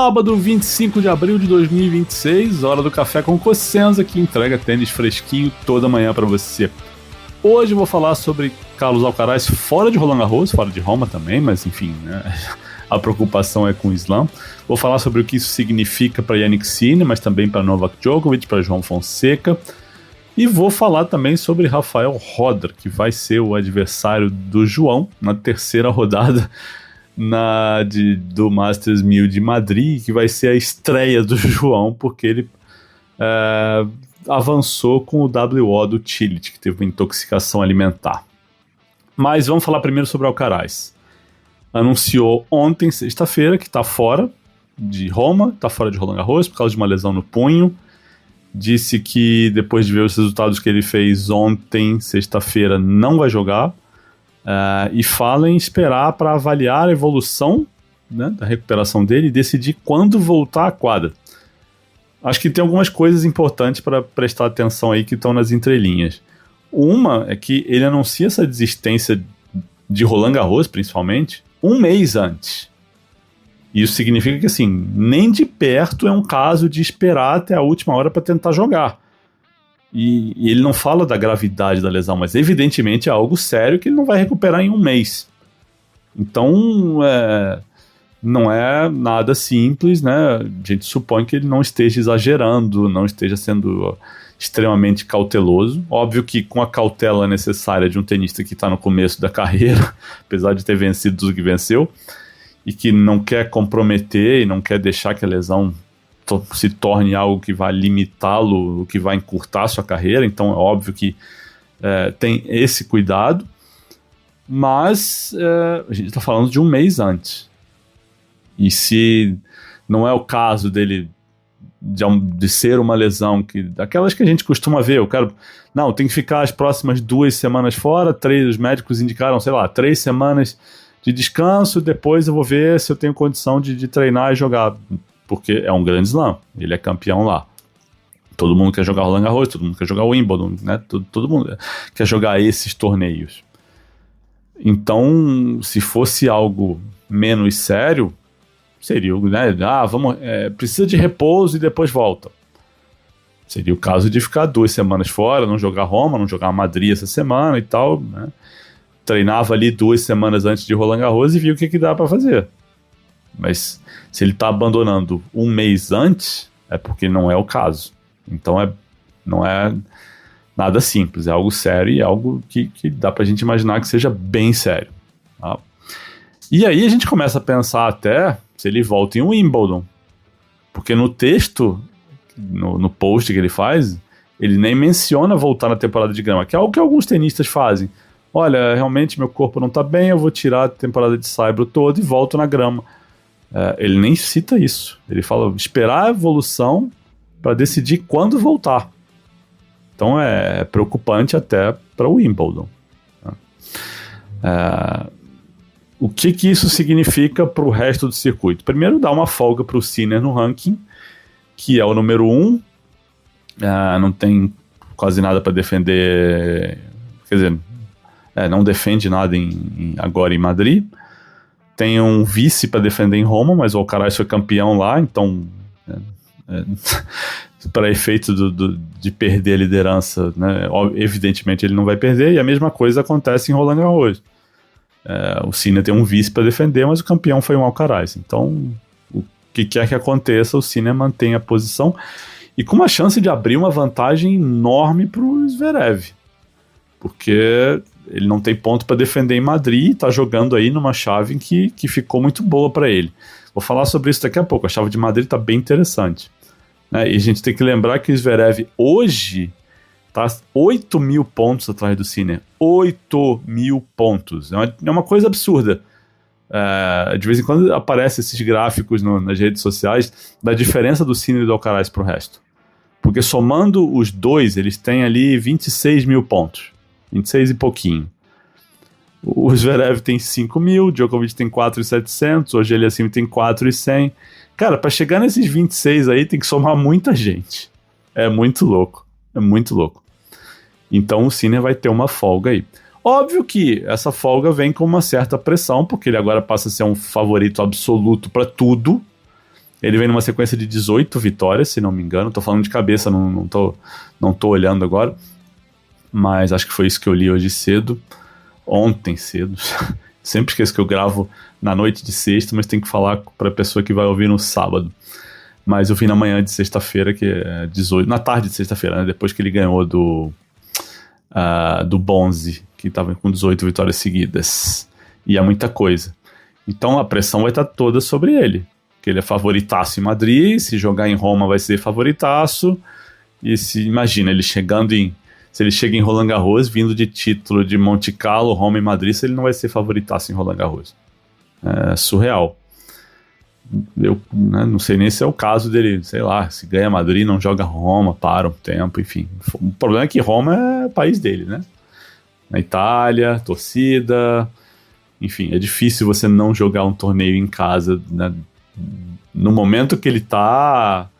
Sábado, 25 de abril de 2026, hora do Café com Cossenza, que entrega tênis fresquinho toda manhã para você. Hoje eu vou falar sobre Carlos Alcaraz fora de Roland Garros, fora de Roma também, mas enfim, né? A preocupação é com o Slam. Vou falar sobre o que isso significa para Jannik Sinner, mas também para Novak Djokovic, para João Fonseca. E vou falar também sobre Rafael Roder, que vai ser o adversário do João na terceira rodada do Masters 1000 de Madrid, que vai ser a estreia do João, porque ele avançou com o WO do Chilit, que teve uma intoxicação alimentar. Mas vamos falar primeiro sobre Alcaraz. Anunciou ontem, sexta-feira, que está fora de Roma, está fora de Roland Garros por causa de uma lesão no punho. Disse que depois de ver os resultados que ele fez ontem, sexta-feira, não vai jogar. E fala em esperar para avaliar a evolução, né, da recuperação dele e decidir quando voltar à quadra. Acho que tem algumas coisas importantes para prestar atenção aí que estão nas entrelinhas. Uma é que ele anuncia essa desistência de Roland Garros, principalmente, um mês antes. Isso significa que, assim, nem de perto é um caso de esperar até a última hora para tentar jogar. E ele não fala da gravidade da lesão, mas evidentemente é algo sério que ele não vai recuperar em um mês. Então, não é nada simples, né? A gente supõe que ele não esteja exagerando, não esteja sendo extremamente cauteloso. Óbvio que com a cautela necessária de um tenista que está no começo da carreira, apesar de ter vencido tudo que venceu, e que não quer comprometer e não quer deixar que a lesão se torne algo que vai limitá-lo, que vai encurtar a sua carreira. Então é óbvio que tem esse cuidado, mas a gente está falando de um mês antes. E se não é o caso dele de ser uma lesão daquelas que a gente costuma ver, tem que ficar as próximas 2 semanas fora, os médicos indicaram, 3 semanas de descanso, depois eu vou ver se eu tenho condição de treinar e jogar, porque é um grande slam, ele é campeão lá. Todo mundo quer jogar Roland Garros, todo mundo quer jogar Wimbledon, né? Todo mundo quer jogar esses torneios. Então, se fosse algo menos sério, seria, né? Precisa de repouso e depois volta. Seria o caso de ficar 2 semanas fora, não jogar Roma, não jogar Madrid essa semana e tal, né? Treinava ali 2 semanas antes de Roland Garros e via o que dá para fazer. Mas se ele está abandonando um mês antes, é porque não é o caso. Então não é nada simples, é algo sério e é algo que dá pra gente imaginar que seja bem sério. Tá? E aí a gente começa a pensar até se ele volta em Wimbledon. Porque no texto, no post que ele faz, ele nem menciona voltar na temporada de grama, que é algo que alguns tenistas fazem. Olha, realmente meu corpo não tá bem, eu vou tirar a temporada de saibro toda e volto na grama. Ele nem cita isso. Ele fala esperar a evolução para decidir quando voltar. Então é preocupante até para o Wimbledon. O que isso significa para o resto do circuito? Primeiro, dá uma folga para o Sinner no ranking, que é o número 1. Não tem quase nada para defender. Quer dizer, não defende nada agora em Madrid. Tem um vice para defender em Roma, mas o Alcaraz foi campeão lá, então para efeito de perder a liderança, né, evidentemente ele não vai perder, e a mesma coisa acontece em Roland Garros. O Sinner tem um vice para defender, mas o campeão foi o Alcaraz. Então, o que quer que aconteça, o Sinner mantém a posição e com uma chance de abrir uma vantagem enorme para o Zverev, porque ele não tem ponto para defender em Madrid e está jogando aí numa chave que ficou muito boa para ele. Vou falar sobre isso daqui a pouco. A chave de Madrid está bem interessante. E a gente tem que lembrar que o Zverev hoje está 8.000 pontos atrás do Sinner. 8.000 pontos. É uma coisa absurda. De vez em quando aparecem esses gráficos nas redes sociais da diferença do Sinner e do Alcaraz para o resto. Porque somando os dois, eles têm ali 26.000 pontos. 26 e pouquinho. O Zverev tem 5.000, o Djokovic tem 4.700, hoje ele assim tem 4.100. Cara, para chegar nesses 26 aí tem que somar muita gente. É muito louco. Então o Sinner vai ter uma folga aí. Óbvio que essa folga vem com uma certa pressão, porque ele agora passa a ser um favorito absoluto para tudo. Ele vem numa sequência de 18 vitórias, se não me engano. Tô falando de cabeça, não tô olhando agora. Mas acho que foi isso que eu li hoje cedo. Ontem cedo. Sempre esqueço que eu gravo na noite de sexta, mas tem que falar pra pessoa que vai ouvir no sábado. Mas eu vi na manhã de sexta-feira, que é 18... Na tarde de sexta-feira, né? Depois que ele ganhou do Bonzi, que tava com 18 vitórias seguidas. E é muita coisa. Então a pressão vai estar toda sobre ele. Que ele é favoritaço em Madrid, se jogar em Roma vai ser favoritaço. E imagina, ele chegando em... Se ele chega em Roland Garros, vindo de título de Monte Carlo, Roma e Madrid, ele não vai ser favoritaço em Roland Garros. É surreal. Eu não sei nem se é o caso dele, sei lá, se ganha Madrid, não joga Roma, para um tempo, enfim. O problema é que Roma é o país dele, né? Na Itália, torcida, enfim, é difícil você não jogar um torneio em casa, né? No momento que ele tá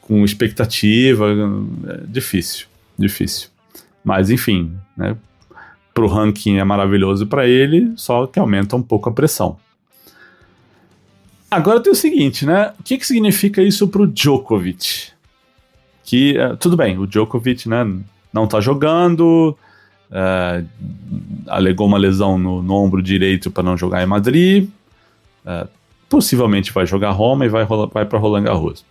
com expectativa, é difícil. Mas enfim, né? Pro ranking é maravilhoso para ele, só que aumenta um pouco a pressão. Agora tem o seguinte, né? O que significa isso pro Djokovic? Que, tudo bem, o Djokovic, né, não tá jogando, alegou uma lesão no ombro direito para não jogar em Madrid, possivelmente vai jogar Roma e vai para Roland Garros.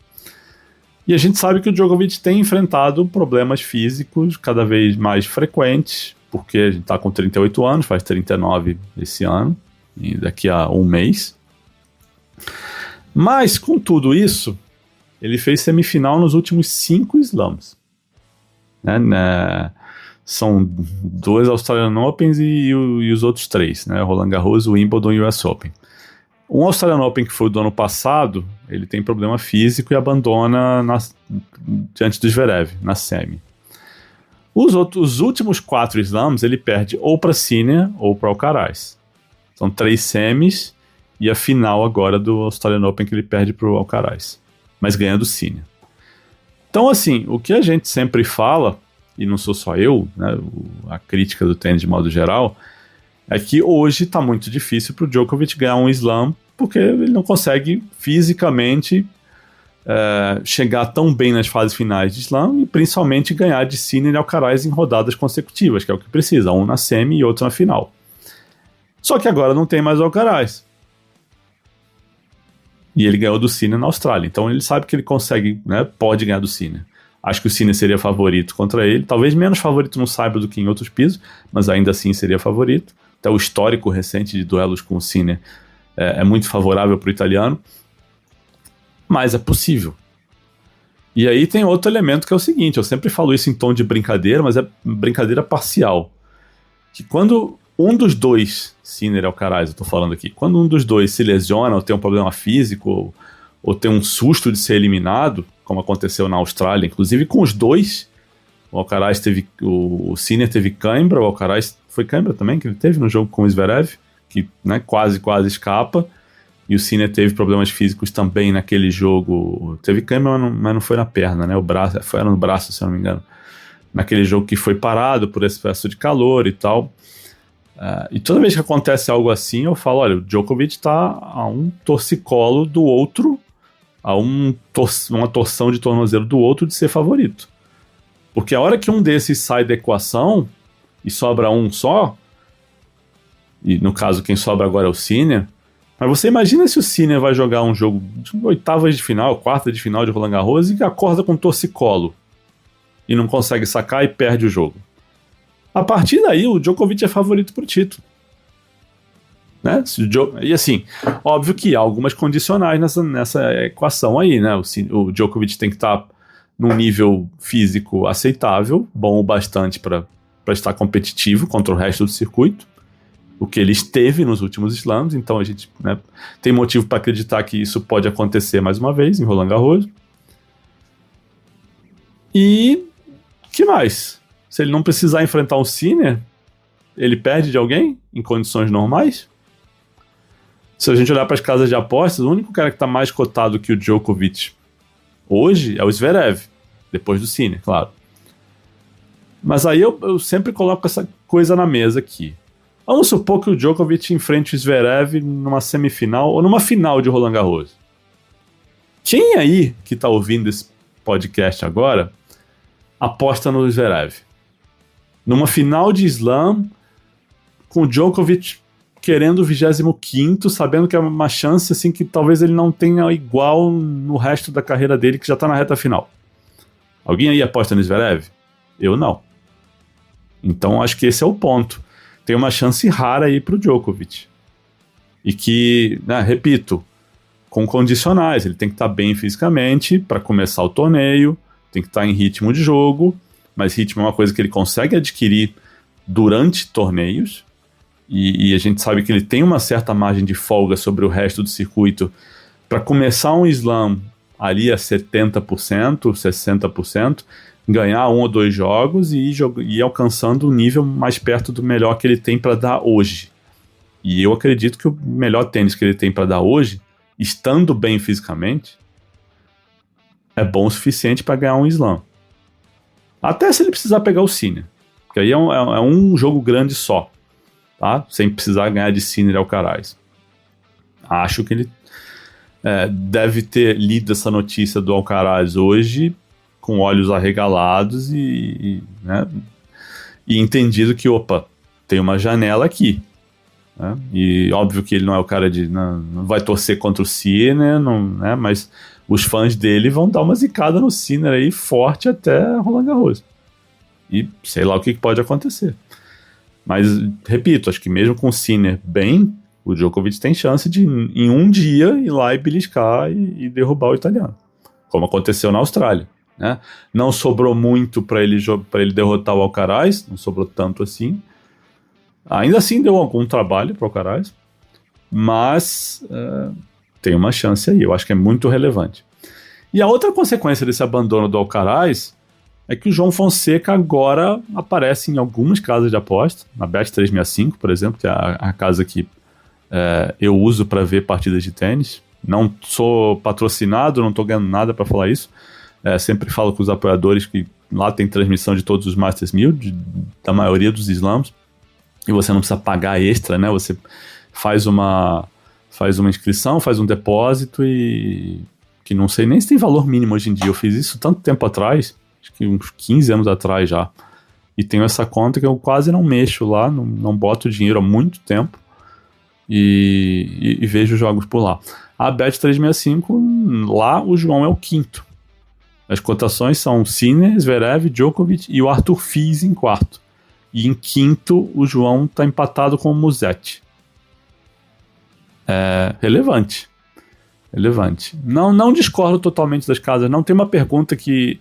E a gente sabe que o Djokovic tem enfrentado problemas físicos cada vez mais frequentes, porque a gente está com 38 anos, faz 39 esse ano, e daqui a um mês. Mas, com tudo isso, ele fez semifinal nos últimos 5 slams. São 2 Australian Opens e os outros 3, né? Roland Garros, Wimbledon e US Open. Um Australian Open que foi do ano passado, ele tem problema físico e abandona diante do Zverev, na semi. Os últimos 4 slams ele perde ou para Sinner ou para Alcaraz. São 3 semis e a final agora do Australian Open que ele perde para o Alcaraz, mas ganha do Sinner. Então, assim, o que a gente sempre fala, e não sou só eu, né, a crítica do tênis de modo geral, é que hoje está muito difícil para o Djokovic ganhar um slam, porque ele não consegue fisicamente chegar tão bem nas fases finais de slam e principalmente ganhar de Sinner e Alcaraz em rodadas consecutivas, que é o que precisa, um na semi e outro na final. Só que agora não tem mais o Alcaraz. E ele ganhou do Sinner na Austrália, então ele sabe que ele consegue, né, pode ganhar do Sinner. Acho que o Sinner seria favorito contra ele, talvez menos favorito no saibro do que em outros pisos, mas ainda assim seria favorito. Até o histórico recente de duelos com o Sinner é muito favorável para o italiano, mas é possível. E aí tem outro elemento que é o seguinte, eu sempre falo isso em tom de brincadeira, mas é brincadeira parcial, que quando um dos dois, Sinner e Alcaraz, eu tô falando aqui, quando um dos dois se lesiona ou tem um problema físico ou tem um susto de ser eliminado, como aconteceu na Austrália, inclusive com os dois, o Alcaraz o Sinner teve cãibra, o Alcaraz foi cãibra também, que ele teve no jogo com o Zverev, que, né, quase escapa, e o Sinner teve problemas físicos também naquele jogo, teve cãibra, mas não foi na perna, né, foi no braço, se eu não me engano, naquele jogo que foi parado por excesso de calor e tal. E toda vez que acontece algo assim, eu falo, olha, o Djokovic está a um torcicolo do outro, a uma torção de tornozelo do outro de ser favorito. Porque a hora que um desses sai da equação e sobra um só, e no caso quem sobra agora é o Sinner, mas você imagina se o Sinner vai jogar um jogo de oitavas de final, quarta de final de Roland Garros e acorda com torcicolo e não consegue sacar e perde o jogo. A partir daí, o Djokovic é favorito pro título. Né? E assim, óbvio que há algumas condicionais nessa equação aí, né? O Djokovic tem que estar num nível físico aceitável, bom o bastante para estar competitivo contra o resto do circuito, o que ele esteve nos últimos slams, então a gente, né, tem motivo para acreditar que isso pode acontecer mais uma vez em Roland Garros. E que mais? Se ele não precisar enfrentar um Sinner, ele perde de alguém em condições normais? Se a gente olhar para as casas de apostas, o único cara que está mais cotado que o Djokovic hoje é o Zverev, depois do Sinner, claro. Mas aí eu sempre coloco essa coisa na mesa aqui. Vamos supor que o Djokovic enfrente o Zverev numa semifinal ou numa final de Roland Garros. Quem aí que tá ouvindo esse podcast agora aposta no Zverev? Numa final de Slam, com o Djokovic querendo o 25º, sabendo que é uma chance assim que talvez ele não tenha igual no resto da carreira dele, que já tá na reta final. Alguém aí aposta no Zverev? Eu não. Então acho que esse é o ponto. Tem uma chance rara aí pro Djokovic. E que, né, repito, com condicionais. Ele tem que estar bem fisicamente para começar o torneio, tem que estar em ritmo de jogo, mas ritmo é uma coisa que ele consegue adquirir durante torneios, e a gente sabe que ele tem uma certa margem de folga sobre o resto do circuito para começar um slam ali a 70%, 60%, ganhar 1 ou 2 jogos e ir alcançando o nível mais perto do melhor que ele tem para dar hoje. E eu acredito que o melhor tênis que ele tem para dar hoje, estando bem fisicamente, é bom o suficiente para ganhar um slam. Até se ele precisar pegar o Sinner, porque aí é um jogo grande só, tá? Sem precisar ganhar de Sinner e Alcaraz. Acho que ele deve ter lido essa notícia do Alcaraz hoje com olhos arregalados né, e entendido que, opa, tem uma janela aqui. Né? E óbvio que ele não é o cara de... Não vai torcer contra o Sinner, né? Mas os fãs dele vão dar uma zicada no Sinner aí forte até Roland Garros. E sei lá o que pode acontecer. Mas, repito, acho que mesmo com o Sinner bem, o Djokovic tem chance de, em um dia, ir lá e beliscar e derrubar o italiano. Como aconteceu na Austrália. Né? Não sobrou muito para ele derrotar o Alcaraz, não sobrou tanto assim. Ainda assim deu algum trabalho para o Alcaraz, mas tem uma chance aí, eu acho que é muito relevante. E a outra consequência desse abandono do Alcaraz é que o João Fonseca agora aparece em algumas casas de aposta, na Bet365, por exemplo, que é a casa que eu uso para ver partidas de tênis. Não sou patrocinado, não estou ganhando nada para falar isso. Sempre falo com os apoiadores que lá tem transmissão de todos os Masters 1000, da maioria dos slams, e você não precisa pagar extra, né? Você faz uma inscrição, faz um depósito e que não sei nem se tem valor mínimo hoje em dia. Eu fiz isso tanto tempo atrás, acho que uns 15 anos atrás já, e tenho essa conta que eu quase não mexo lá, não boto dinheiro há muito tempo e vejo jogos por lá. A Bet365, lá o João é o quinto. As cotações são Sinner, Zverev, Djokovic e o Arthur Fils em quarto. E em quinto, o João está empatado com o Musetti. Relevante. Não discordo totalmente das casas. Não tem uma pergunta que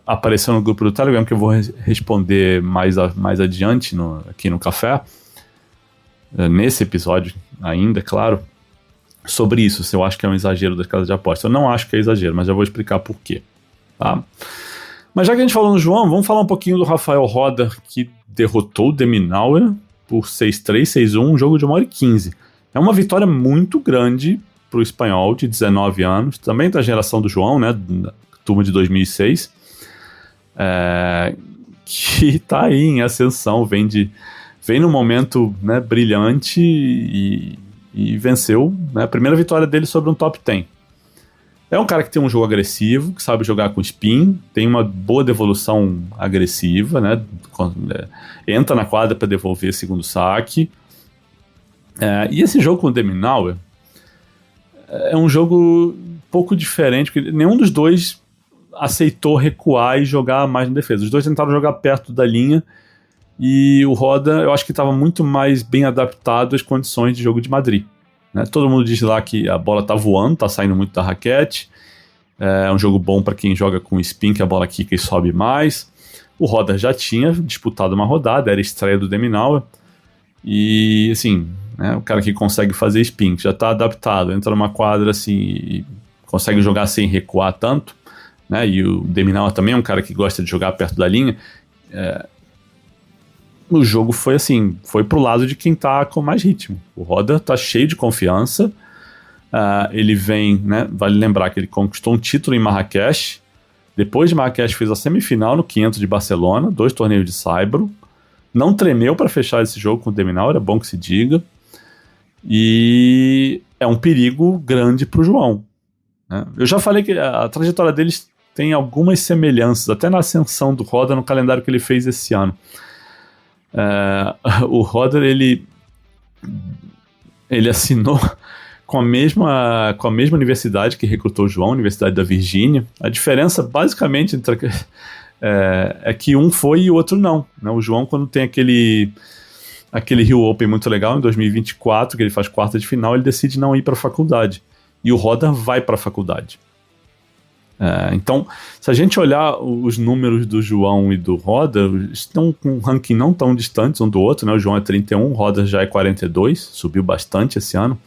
apareceu no grupo do Telegram, que eu vou responder mais adiante aqui no café. Nesse episódio ainda, é claro. Sobre isso, se eu acho que é um exagero das casas de aposta. Eu não acho que é exagero, mas já vou explicar por quê. Tá? Mas já que a gente falou no João, vamos falar um pouquinho do Rafael Roda, que derrotou o Deminauer por 6-3, 6-1, um jogo de 1h15. É uma vitória muito grande para o espanhol de 19 anos, também da geração do João, né, da turma de 2006, que está aí em ascensão, vem num momento, né, brilhante e venceu, né, a primeira vitória dele sobre um top 10. É um cara que tem um jogo agressivo, que sabe jogar com spin, tem uma boa devolução agressiva, né, entra na quadra para devolver segundo saque. E esse jogo com o Deminauer é um jogo um pouco diferente, porque nenhum dos dois aceitou recuar e jogar mais na defesa. Os dois tentaram jogar perto da linha, e o Roda, eu acho que estava muito mais bem adaptado às condições de jogo de Madrid. Né? Todo mundo diz lá que a bola tá voando, tá saindo muito da raquete. É um jogo bom para quem joga com spin, que a bola quica e sobe mais. O Roda já tinha disputado uma rodada, era a estreia do Deminauer. E, assim, né, o cara que consegue fazer spin, que já tá adaptado, entra numa quadra assim e consegue jogar sem recuar tanto, né? E o Deminauer também é um cara que gosta de jogar perto da linha. O jogo foi assim, foi pro lado de quem tá com mais ritmo. O Roda tá cheio de confiança, ele vem, né, vale lembrar que ele conquistou um título em Marrakech, depois de Marrakech fez a semifinal no 500 de Barcelona, 2 torneios de saibro, não tremeu para fechar esse jogo com o Deminauer, é bom que se diga, e é um perigo grande para o João, né? Eu já falei que a trajetória deles tem algumas semelhanças, até na ascensão do Roder no calendário que ele fez esse ano. O Roder, ele assinou com a mesma universidade que recrutou o João, a Universidade da Virgínia. A diferença, basicamente, é que um foi e o outro não, né? O João, quando tem aquele Rio Open muito legal, em 2024, que ele faz quarta de final, ele decide não ir para a faculdade. E o Roder vai para a faculdade. Então, se a gente olhar os números do João e do Roder, estão com um ranking não tão distantes um do outro, né? O João é 31, o Roder já é 42, subiu bastante esse ano.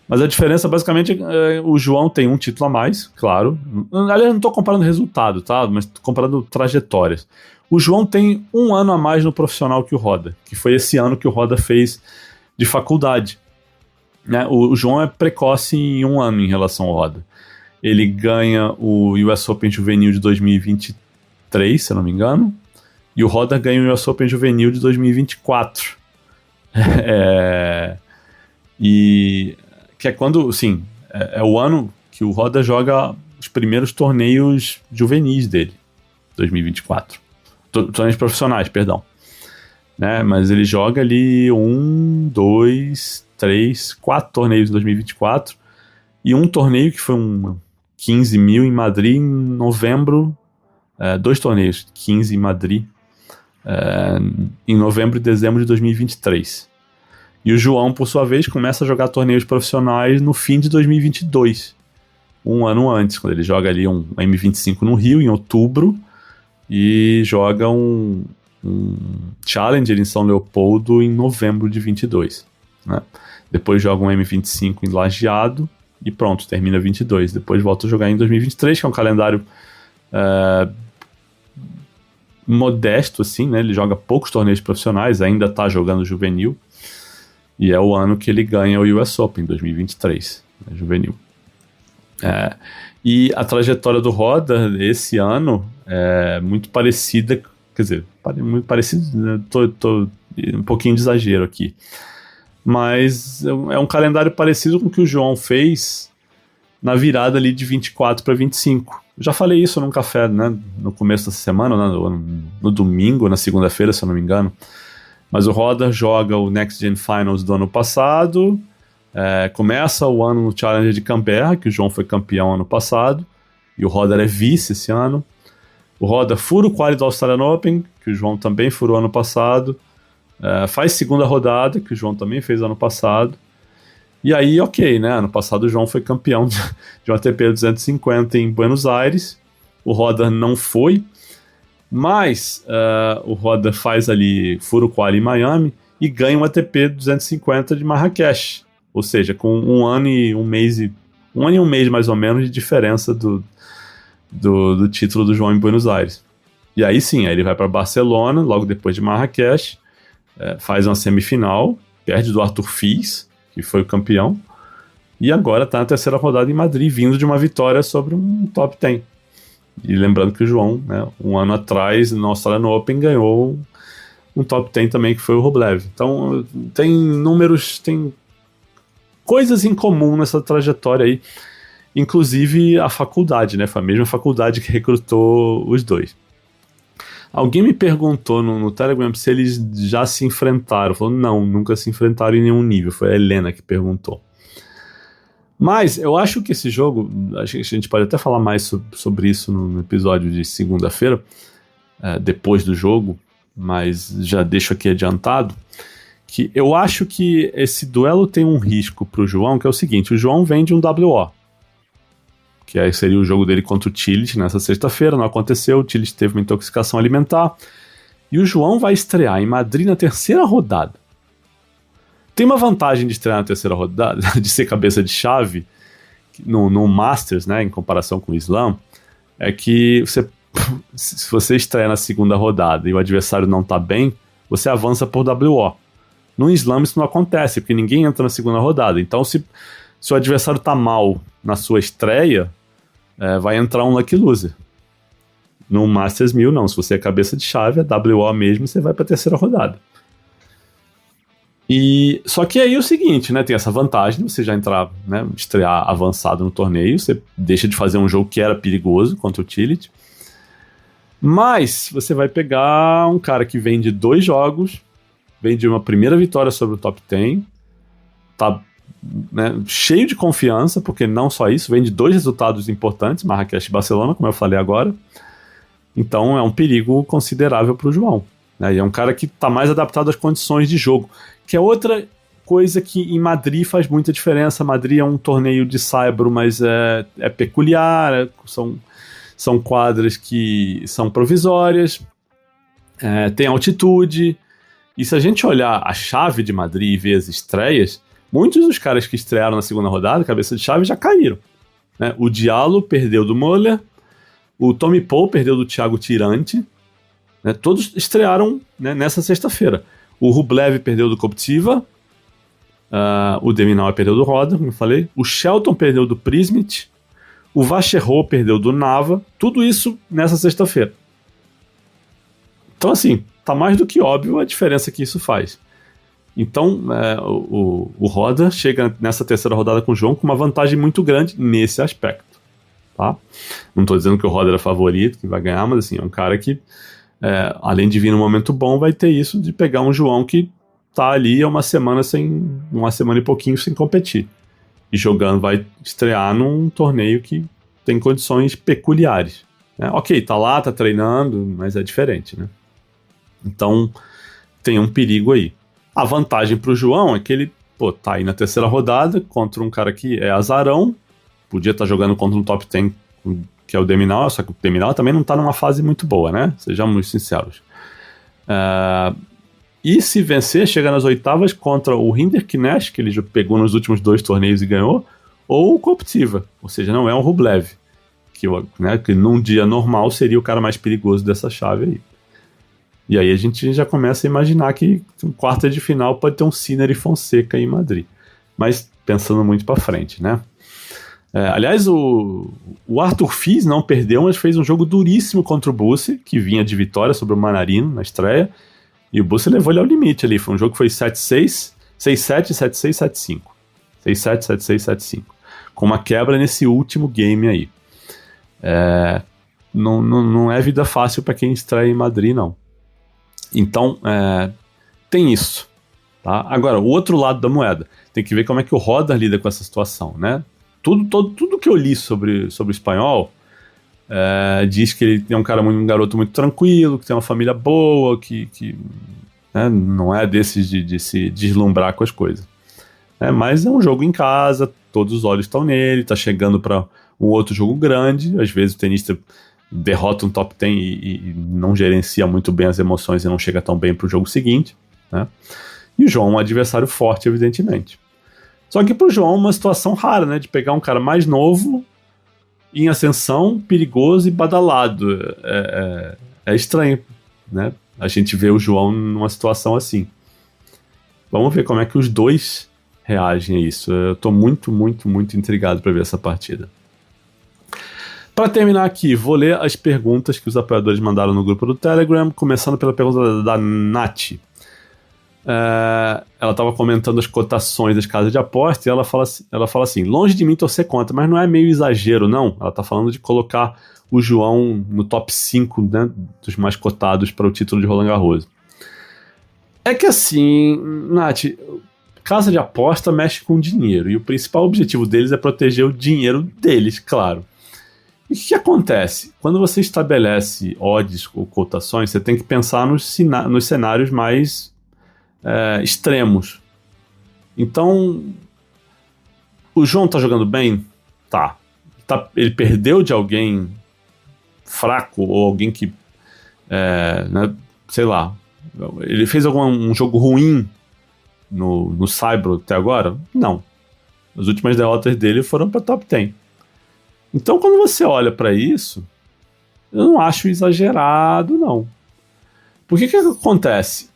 Mas a diferença, basicamente, o João tem um título a mais, claro. Aliás, não estou comparando resultado, tá? Mas estou comparando trajetórias. O João tem um ano a mais no profissional que o Roder, que foi esse ano que o Roder fez de faculdade, né? O João é precoce em um ano em relação ao Roder. Ele ganha o US Open Juvenil de 2023, se eu não me engano, e o Roder ganha o US Open Juvenil de 2024. E que é quando, sim, é o ano que o Roder joga os primeiros torneios juvenis dele, 2024. Torneios profissionais, perdão. Né? Mas ele joga ali 1, 2, 3, 4 torneios em 2024 e um torneio que foi 15 mil em Madrid em novembro, 2 torneios, 15 em Madrid, em novembro e dezembro de 2023. E o João, por sua vez, começa a jogar torneios profissionais no fim de 2022, um ano antes, quando ele joga ali um M25 no Rio, em outubro, e joga um Challenger em São Leopoldo em novembro de 22. Né? Depois joga um M25 em Lajeado, e pronto, termina 22. Depois volta a jogar em 2023, que é um calendário modesto, assim, né? Ele joga poucos torneios profissionais, ainda está jogando juvenil, e é o ano que ele ganha o US Open, 2023, né, juvenil. E a trajetória do Roder esse ano é muito parecida, quer dizer, muito parecido, né? Tô um pouquinho de exagero aqui. Mas é um calendário parecido com o que o João fez na virada ali de 24 para 25. Eu já falei isso num café, né, no começo dessa semana, né, no domingo, na segunda-feira, se eu não me engano. Mas o Roder joga o Next Gen Finals do ano passado, começa o ano no Challenger de Canberra, que o João foi campeão ano passado, e o Roder é vice esse ano. O Roder fura o quali do Australian Open, que o João também furou ano passado. Faz segunda rodada, que o João também fez ano passado. E aí, ok, né? Ano passado o João foi campeão de um ATP 250 em Buenos Aires. O Roder não foi, mas o Roder faz ali, fura o quali em Miami e ganha um ATP 250 de Marrakech. Ou seja, com um ano e um mês mais ou menos de diferença do título do João em Buenos Aires. E aí sim, aí ele vai para Barcelona, logo depois de Marrakech, faz uma semifinal, perde do Arthur Fils, que foi o campeão, e agora está na terceira rodada em Madrid, vindo de uma vitória sobre um top 10. E lembrando que o João, né, um ano atrás, no Australian Open, ganhou um top 10 também, que foi o Rublev. Então, tem números, tem coisas em comum nessa trajetória aí, inclusive a faculdade, né, foi a mesma faculdade que recrutou os dois. Alguém me perguntou no Telegram se eles já se enfrentaram. Falou, não, nunca se enfrentaram em nenhum nível. Foi a Helena que perguntou. Mas eu acho que esse jogo, acho que a gente pode até falar mais sobre isso no episódio de segunda-feira, depois do jogo, mas já deixo aqui adiantado, que eu acho que esse duelo tem um risco para o João, que é o seguinte, o João vem de um WO, que aí seria o jogo dele contra o Tillich nessa sexta-feira, não aconteceu, o Tillich teve uma intoxicação alimentar, e o João vai estrear em Madrid na terceira rodada. Tem uma vantagem de estrear na terceira rodada, de ser cabeça de chave, no Masters, né, em comparação com o Slam, é que se você estreia na segunda rodada e o adversário não tá bem, você avança por WO. No Slam isso não acontece, porque ninguém entra na segunda rodada, então se o adversário tá mal na sua estreia, vai entrar um Lucky Loser. No Masters 1000, não. Se você é cabeça de chave, é WO mesmo, você vai para a terceira rodada. E só que aí é o seguinte, né? Tem essa vantagem de você já entrar, né? Estrear avançado no torneio, você deixa de fazer um jogo que era perigoso contra o Tillit. Mas você vai pegar um cara que vem de 2 jogos, vem de uma primeira vitória sobre o top 10, tá, né, cheio de confiança, porque não só isso, vem de 2 resultados importantes, Marrakech e Barcelona, como eu falei agora. Então é um perigo considerável para o João. Né? E é um cara que está mais adaptado às condições de jogo, que é outra coisa que em Madrid faz muita diferença. Madrid é um torneio de saibro, mas é peculiar, são quadras que são provisórias, tem altitude, e se a gente olhar a chave de Madrid e ver as estreias, muitos dos caras que estrearam na segunda rodada, cabeça de chave, já caíram. Né? O Diallo perdeu do Müller, o Tommy Paul perdeu do Thiago Tirante, né? Todos estrearam, né, nessa sexta-feira. O Rublev perdeu do Koptiva, o Deminauer perdeu do Roda, como eu falei, o Shelton perdeu do Prismit, o Vacherot perdeu do Nava, tudo isso nessa sexta-feira. Então, assim, tá mais do que óbvio a diferença que isso faz. Então, o Roda chega nessa terceira rodada com o João com uma vantagem muito grande nesse aspecto. Tá? Não estou dizendo que o Roda era favorito, que vai ganhar, mas assim, é um cara que, além de vir num momento bom, vai ter isso de pegar um João que tá ali há uma semana e pouquinho sem competir. E jogando, vai estrear num torneio que tem condições peculiares. Né? Ok, tá lá, tá treinando, mas é diferente, né? Então, tem um perigo aí. A vantagem pro João é que ele, tá aí na terceira rodada contra um cara que é azarão, podia estar jogando contra um top 10, que é o Deminauer, só que o Deminauer também não tá numa fase muito boa, né? Sejamos sinceros. E se vencer, chega nas oitavas contra o Hinderknecht, que ele já pegou nos últimos 2 torneios e ganhou, ou o Koptiva, ou seja, não é um Rublev, que num dia normal seria o cara mais perigoso dessa chave aí. E aí a gente já começa a imaginar que quarta de final pode ter um Sinner e Fonseca em Madrid. Mas pensando muito para frente, né? Aliás, o Arthur Fils não perdeu, mas fez um jogo duríssimo contra o Bussi, que vinha de vitória sobre o Manarino na estreia. E o Bussi levou ele ao limite ali. Foi um jogo que foi 7-6, 6-7, 7-6, 7-5. 6-7, 7-6, 7-5. Com uma quebra nesse último game aí. Não é vida fácil para quem estreia em Madrid, não. Então, tem isso. Tá? Agora, o outro lado da moeda. Tem que ver como é que o Roda lida com essa situação, né? Tudo que eu li sobre o espanhol diz que ele é um garoto muito tranquilo, que tem uma família boa, que né, não é desses de se deslumbrar com as coisas. Mas é um jogo em casa, todos os olhos estão nele, tá chegando para um outro jogo grande, às vezes o tenista derrota um top 10 e não gerencia muito bem as emoções e não chega tão bem para o jogo seguinte, né? E o João é um adversário forte, evidentemente. Só que pro João é uma situação rara, né? De pegar um cara mais novo, em ascensão, perigoso e badalado. É estranho, né? A gente vê o João numa situação assim. Vamos ver como é que os dois reagem a isso. Eu tô muito, muito, muito intrigado para ver essa partida. Para terminar aqui, vou ler as perguntas que os apoiadores mandaram no grupo do Telegram, começando pela pergunta da Nath. Ela estava comentando as cotações das casas de aposta e ela fala assim, longe de mim torcer contra, mas não é meio exagero, não? Ela está falando de colocar o João no top 5, né, dos mais cotados para o título de Roland Garros. É que assim, Nath, casa de aposta mexe com dinheiro e o principal objetivo deles é proteger o dinheiro deles, claro. E o que acontece? Quando você estabelece odds ou cotações, você tem que pensar nos cenários mais extremos. Então, o João tá jogando bem? Tá. Ele perdeu de alguém fraco ou alguém que, né, sei lá, ele fez um jogo ruim no Saibro até agora? Não. As últimas derrotas dele foram para top 10. Então, quando você olha para isso, eu não acho exagerado, não. Por que acontece?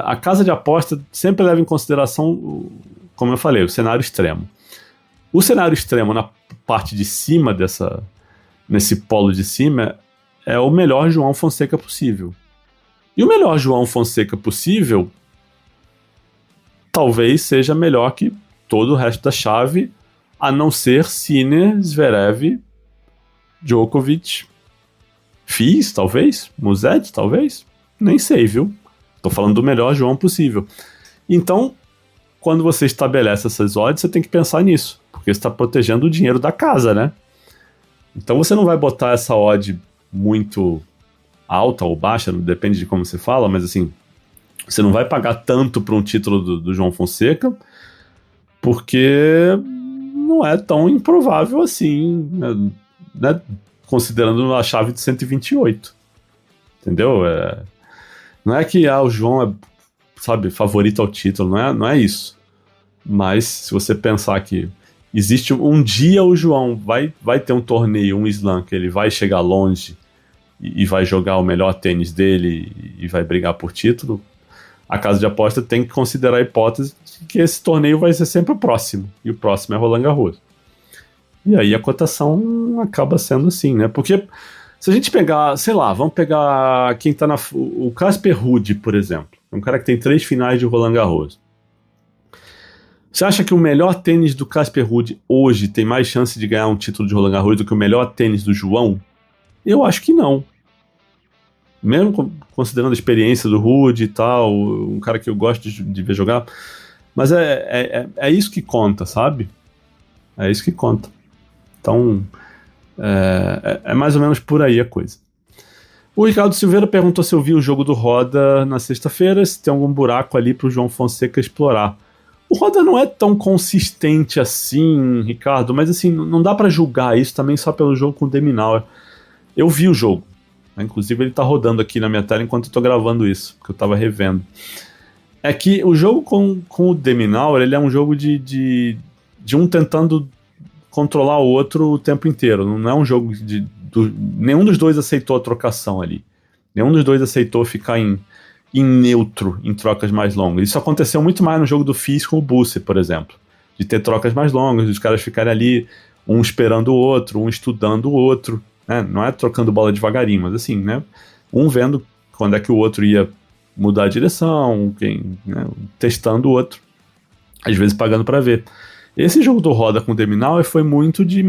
A casa de aposta sempre leva em consideração, como eu falei, o cenário extremo. O cenário extremo na parte de cima nesse polo de cima é o melhor João Fonseca possível. E o melhor João Fonseca possível talvez seja melhor que todo o resto da chave, a não ser Sinner, Zverev, Djokovic, Fils, talvez, Musetti, talvez, nem sei, viu? Tô falando do melhor João possível. Então, quando você estabelece essas odds, você tem que pensar nisso, porque você está protegendo o dinheiro da casa, né? Então você não vai botar essa odd muito alta ou baixa, depende de como você fala, mas assim, você não vai pagar tanto para um título do João Fonseca, porque não é tão improvável assim, né? Considerando a chave de 128. Entendeu? Não é que o João é, sabe, favorito ao título, não é isso. Mas se você pensar que existe um dia o João vai ter um torneio, um slam, que ele vai chegar longe e vai jogar o melhor tênis dele e vai brigar por título, a casa de aposta tem que considerar a hipótese de que esse torneio vai ser sempre o próximo, e o próximo é Roland Garros. E aí a cotação acaba sendo assim, né? Porque se a gente pegar, sei lá, vamos pegar quem tá o Casper Ruud, por exemplo, um cara que tem 3 finais de Roland Garros. Você acha que o melhor tênis do Casper Ruud hoje tem mais chance de ganhar um título de Roland Garros do que o melhor tênis do João? Eu acho que não. Mesmo considerando a experiência do Ruud e tal, um cara que eu gosto de ver jogar. Mas é isso que conta, sabe? É isso que conta. Então, é mais ou menos por aí a coisa. O Ricardo Silveira perguntou se eu vi o jogo do Roda na sexta-feira, se tem algum buraco ali pro João Fonseca explorar. O Roda não é tão consistente assim, Ricardo, mas assim, não dá pra julgar isso também só pelo jogo com o Deminauer. Eu vi o jogo. Inclusive ele tá rodando aqui na minha tela enquanto eu tô gravando isso, porque eu tava revendo. É que o jogo com o Deminauer, ele é um jogo de um tentando controlar o outro o tempo inteiro. Não é um jogo nenhum dos dois aceitou a trocação ali. Nenhum dos dois aceitou ficar em neutro em trocas mais longas. Isso aconteceu muito mais no jogo do Fils com o Busser, por exemplo. De ter trocas mais longas, os caras ficarem ali, um esperando o outro, um estudando o outro. Né? Não é trocando bola devagarinho, mas assim, né? Um vendo quando é que o outro ia mudar a direção, testando o outro. Às vezes pagando para ver. Esse jogo do Roda com o Deminauer foi muito de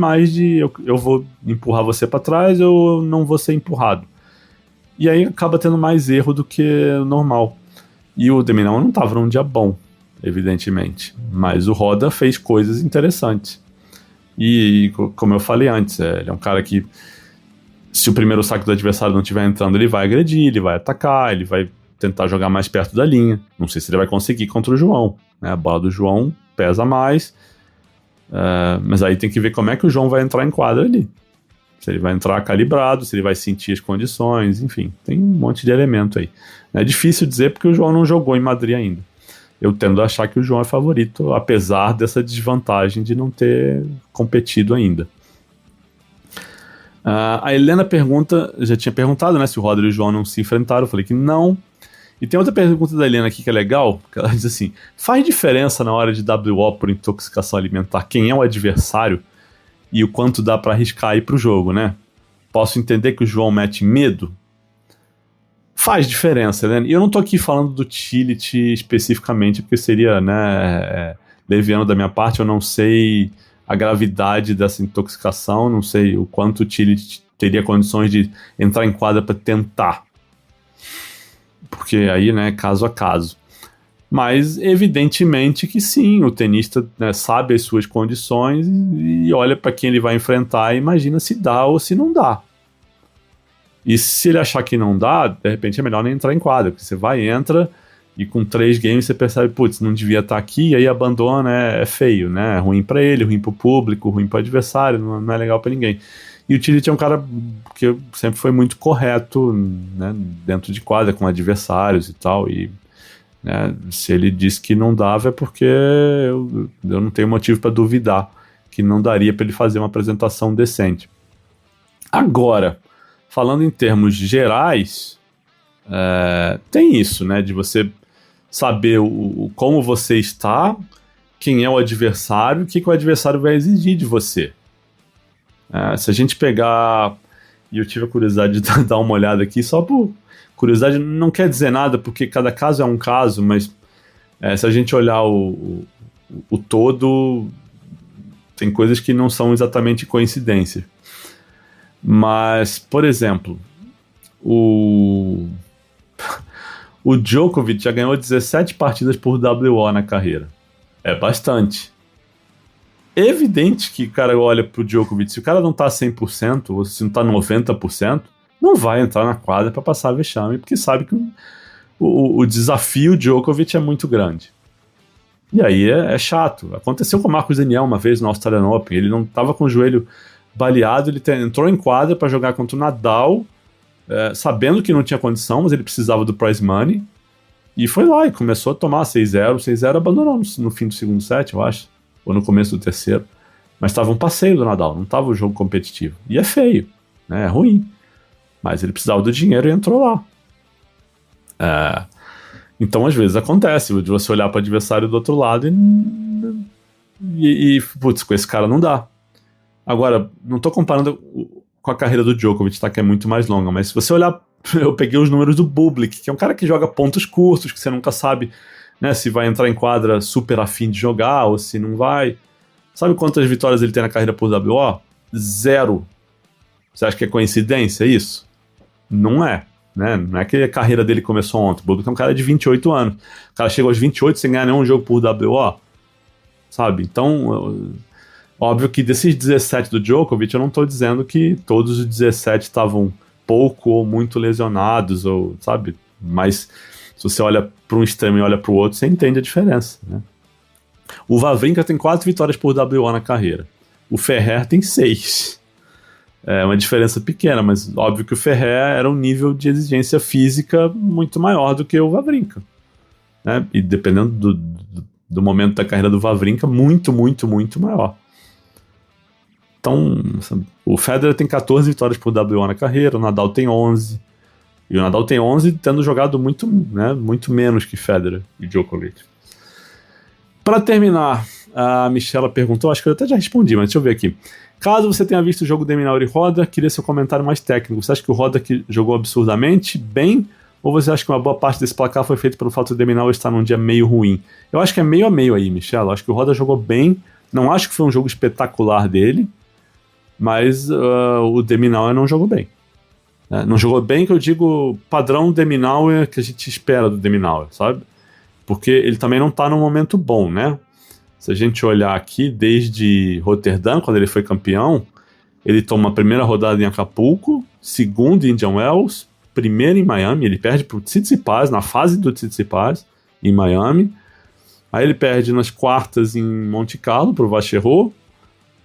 eu vou empurrar você para trás, eu não vou ser empurrado. E aí acaba tendo mais erro do que normal. E o Deminauer não estava num dia bom, evidentemente. Mas o Roda fez coisas interessantes. E como eu falei antes, ele é um cara que, se o primeiro saque do adversário não estiver entrando, ele vai agredir, ele vai atacar, ele vai tentar jogar mais perto da linha. Não sei se ele vai conseguir contra o João. Né? A bola do João pesa mais. Mas aí tem que ver como é que o João vai entrar em quadra ali. Se ele vai entrar calibrado, se ele vai sentir as condições, enfim, tem um monte de elemento aí. É difícil dizer porque o João não jogou em Madrid ainda. Eu tendo a achar que o João é favorito, apesar dessa desvantagem de não ter competido ainda. A Helena pergunta, já tinha perguntado, né, se o Roder e o João não se enfrentaram, eu falei que não. E tem outra pergunta da Helena aqui que é legal, que ela diz assim: faz diferença na hora de WO por intoxicação alimentar quem é o adversário e o quanto dá pra arriscar aí pro jogo, né? Posso entender que o João mete medo? Faz diferença, né? E eu não tô aqui falando do Tillit especificamente, porque seria, né, leviano da minha parte, eu não sei a gravidade dessa intoxicação, não sei o quanto o Tillit teria condições de entrar em quadra para tentar. Porque aí, né, caso a caso. Mas, evidentemente que sim, o tenista, né, sabe as suas condições e olha para quem ele vai enfrentar e imagina se dá ou se não dá. E se ele achar que não dá, de repente é melhor nem entrar em quadra, porque você vai, entra e com 3 games você percebe, putz, não devia estar aqui, e aí abandona, é feio, né? É ruim para ele, ruim para o público, ruim para o adversário, não é legal para ninguém. E o Tillit é um cara que sempre foi muito correto, né, dentro de quadra, com adversários e tal, e né, se ele disse que não dava é porque eu não tenho motivo para duvidar que não daria para ele fazer uma apresentação decente. Agora, falando em termos gerais, tem isso, né, de você saber como você está, quem é o adversário, o que o adversário vai exigir de você. Se a gente pegar, e eu tive a curiosidade de dar uma olhada aqui, só por curiosidade, não quer dizer nada, porque cada caso é um caso, mas Se a gente olhar o todo, tem coisas que não são exatamente coincidência. Mas, por exemplo, o Djokovic já ganhou 17 partidas por WO na carreira. É bastante. É evidente que o cara olha pro Djokovic, se o cara não tá 100%, ou se não tá 90%, não vai entrar na quadra para passar vexame, porque sabe que o desafio Djokovic é muito grande. E aí é chato. Aconteceu com o Marcos Daniel uma vez no Australian Open, ele não tava com o joelho baleado, ele entrou em quadra para jogar contra o Nadal, sabendo que não tinha condição, mas ele precisava do prize money, e foi lá e começou a tomar 6-0, 6-0, abandonou no fim do segundo set, eu acho, ou no começo do terceiro, mas estava um passeio do Nadal, não estava um jogo competitivo, e é feio, né, é ruim, mas ele precisava do dinheiro e entrou lá. Então às vezes acontece de você olhar para o adversário do outro lado e putz, com esse cara não dá. Agora, não tô comparando com a carreira do Djokovic, tá, que é muito mais longa, mas se você olhar, eu peguei os números do Bublik, que é um cara que joga pontos curtos, que você nunca sabe, né, se vai entrar em quadra super afim de jogar ou se não vai. Sabe quantas vitórias ele tem na carreira por WO? 0. Você acha que é coincidência isso? Não é, né? Não é que a carreira dele começou ontem. O Bublik é um cara de 28 anos. O cara chegou aos 28 sem ganhar nenhum jogo por WO, sabe? Então, óbvio que desses 17 do Djokovic, eu não tô dizendo que todos os 17 estavam pouco ou muito lesionados, ou, sabe? Mas se você olha para um extremo e olha para o outro, você entende a diferença, né? O Wawrinka tem 4 vitórias por WO na carreira. O Ferrer tem 6. É uma diferença pequena, mas óbvio que o Ferrer era um nível de exigência física muito maior do que o Wawrinka, né? E dependendo do momento da carreira do Wawrinka, muito, muito, muito maior. Então, o Federer tem 14 vitórias por WO na carreira, o Nadal tem 11. E o Nadal tem 11 tendo jogado muito, né, muito menos que Federer e Djokovic. Para terminar, a Michela perguntou, acho que eu até já respondi, mas deixa eu ver aqui. Caso você tenha visto o jogo de Deminaur e Roda, queria seu comentário mais técnico. Você acha que o Roda que jogou absurdamente bem, ou você acha que uma boa parte desse placar foi feito pelo fato de o Deminaur estar num dia meio ruim? Eu acho que é meio a meio aí, Michela. Eu acho que o Roda jogou bem, não acho que foi um jogo espetacular dele, mas o Deminaur não jogou bem. Não jogou bem, que eu digo padrão Deminaur que a gente espera do Deminaur, sabe? Porque ele também não tá num momento bom, né? Se a gente olhar aqui, desde Roterdã, quando ele foi campeão, ele toma a primeira rodada em Acapulco, segunda em Indian Wells, primeira em Miami, ele perde pro Tsitsipas, na fase do Tsitsipas, em Miami. Aí ele perde nas quartas em Monte Carlo pro Vacherot,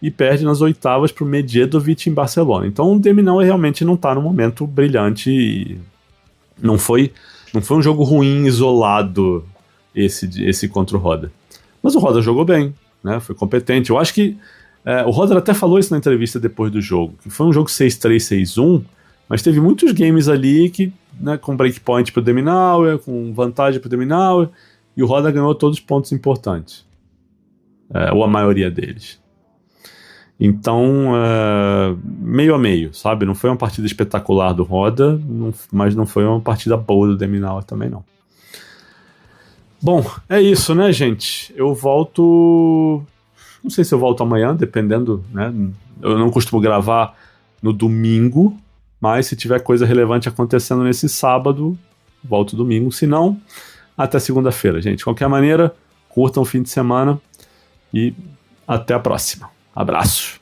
e perde nas oitavas para o Medjedovic em Barcelona. Então o Deminaur realmente não está no momento brilhante e não foi um jogo ruim, isolado, esse contra o Roda. Mas o Roda jogou bem, né? Foi competente. Eu acho que o Roda até falou isso na entrevista depois do jogo, que foi um jogo 6-3, 6-1, mas teve muitos games ali que, né, com breakpoint para o Deminaur, com vantagem para o Deminaur, e o Roda ganhou todos os pontos importantes. Ou a maioria deles. Então, meio a meio, sabe? Não foi uma partida espetacular do Roda, mas não foi uma partida boa do Deminaur também, não. Bom, é isso, né, gente? Eu volto... Não sei se eu volto amanhã, dependendo, né? Eu não costumo gravar no domingo, mas se tiver coisa relevante acontecendo nesse sábado, volto domingo. Se não, até segunda-feira, gente. De qualquer maneira, curtam o fim de semana e até a próxima. Abraço.